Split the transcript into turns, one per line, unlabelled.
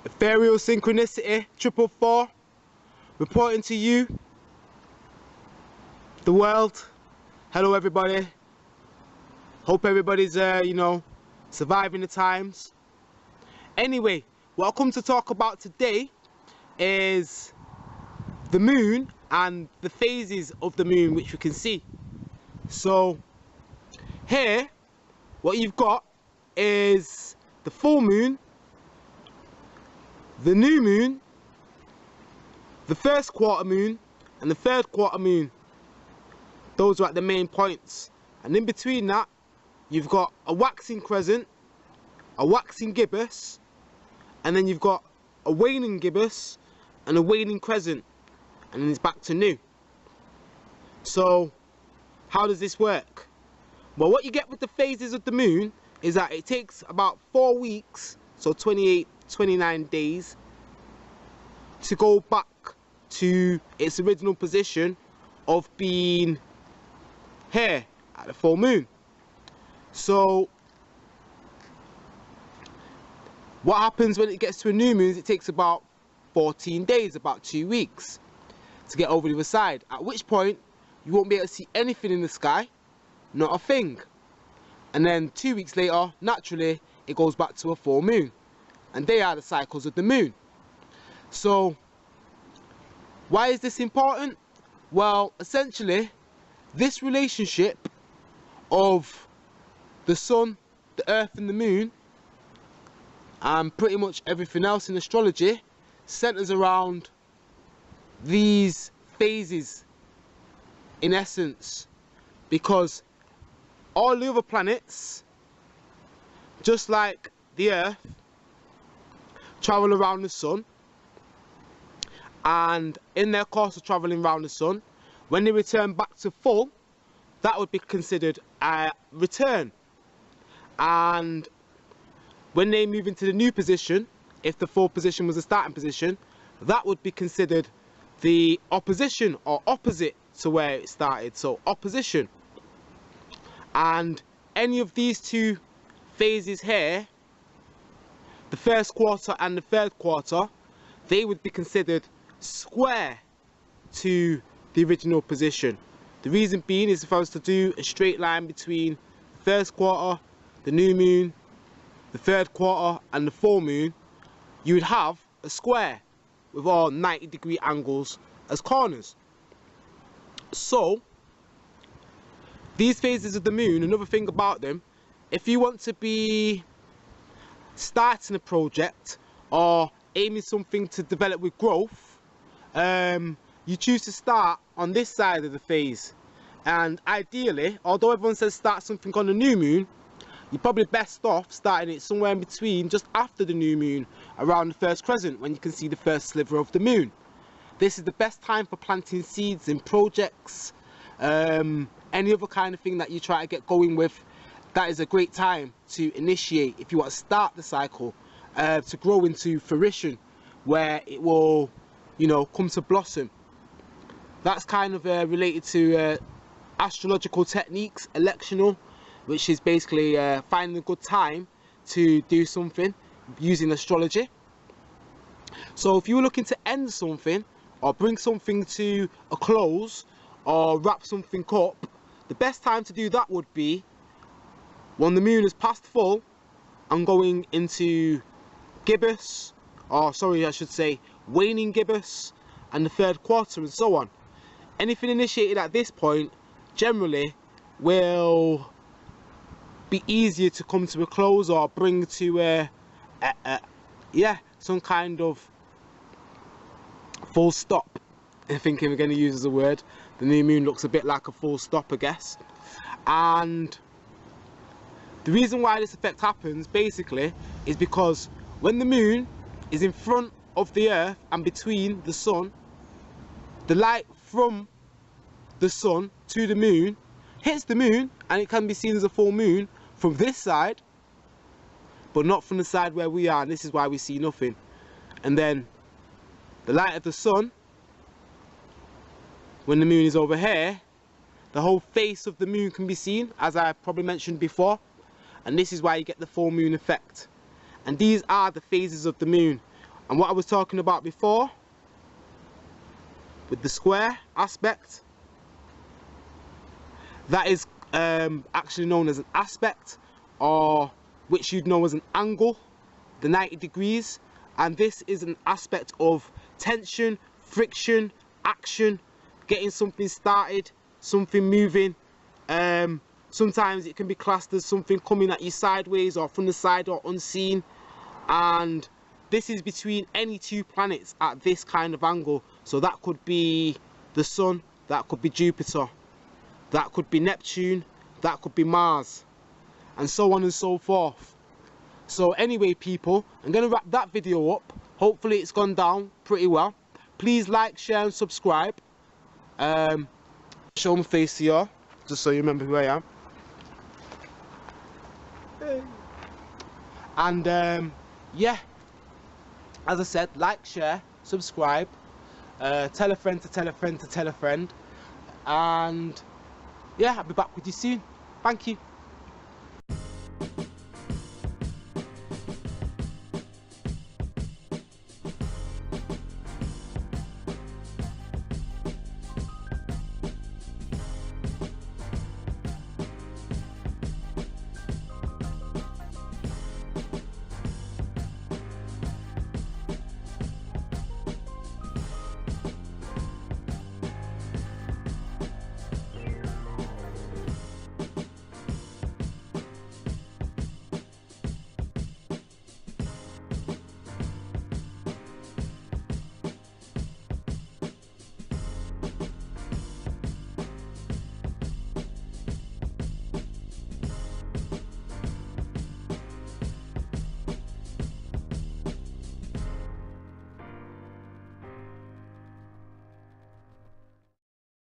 Ethereal Synchronicity 444 reporting to you, the world. Hello everybody. Hope everybody's surviving the times. Anyway, what I've come to talk about today is the moon and the phases of the moon which we can see. So here what you've got is the full moon, the new moon, the first quarter moon and the third quarter moon. Those are at the main points, and in between that you've got a waxing crescent, a waxing gibbous, and then you've got a waning gibbous and a waning crescent, and then it's back to new. So how does this work? Well, what you get with the phases of the moon is that it takes about 4 weeks, so 29 days, to go back to its original position of being here at the full moon. So what happens when it gets to a new moon is it takes about 14 days, about 2 weeks, to get over the other side, at which point you won't be able to see anything in the sky, not a thing. And then 2 weeks later, naturally, it goes back to a full moon. And they are the cycles of the moon. So why is this important? Well, essentially, this relationship of the sun, the earth and the moon, and pretty much everything else in astrology centers around these phases in essence, because all the other planets, just like the earth, travel around the sun, and in their course of traveling around the sun, when they return back to full, that would be considered a return. And when they move into the new position, if the full position was a starting position, that would be considered the opposition or opposite to where it started, so opposition. And any of these two phases here, the first quarter and the third quarter, they would be considered square to the original position. The reason being is if I was to do a straight line between the first quarter, the new moon, the third quarter and the full moon, you would have a square with all 90-degree angles as corners. So these phases of the moon, another thing about them, if you want to be starting a project or aiming something to develop with growth, you choose to start on this side of the phase. And ideally, although everyone says start something on the new moon, you're probably best off starting it somewhere in between, just after the new moon, around the first crescent, when you can see the first sliver of the moon. This is the best time for planting seeds in projects, any other kind of thing that you try to get going with. That is a great time to initiate if you want to start the cycle to grow into fruition, where it will, come to blossom. That's kind of related to astrological techniques, electional, which is basically finding a good time to do something using astrology. So if you're looking to end something or bring something to a close or wrap something up, the best time to do that would be when the moon is past full and going into gibbous, or sorry, I should say waning gibbous, and the third quarter and so on. Anything initiated at this point generally will be easier to come to a close or bring to some kind of full stop. I think we're going to use as a word. The new moon looks a bit like a full stop, I guess. And the reason why this effect happens basically is because when the moon is in front of the earth and between the sun, the light from the sun to the moon hits the moon, and it can be seen as a full moon from this side, but not from the side where we are, and this is why we see nothing. And then the light of the sun, when the moon is over here, the whole face of the moon can be seen, as I probably mentioned before, and this is why you get the full moon effect. And these are the phases of the moon. And what I was talking about before with the square aspect, that is actually known as an aspect, or which you'd know as an angle, the 90 degrees. And this is an aspect of tension, friction, action, getting something started, something moving. Sometimes it can be classed as something coming at you sideways or from the side or unseen. And this is between any two planets at this kind of angle. So that could be the Sun, that could be Jupiter, that could be Neptune, that could be Mars, and so on and so forth. So anyway, people, I'm going to wrap that video up. Hopefully it's gone down pretty well. Please like, share and subscribe. Show my face to you, just so you remember who I am. And yeah, as I said, like, share, subscribe, tell a friend to tell a friend to tell a friend, and yeah, I'll be back with you soon. Thank you.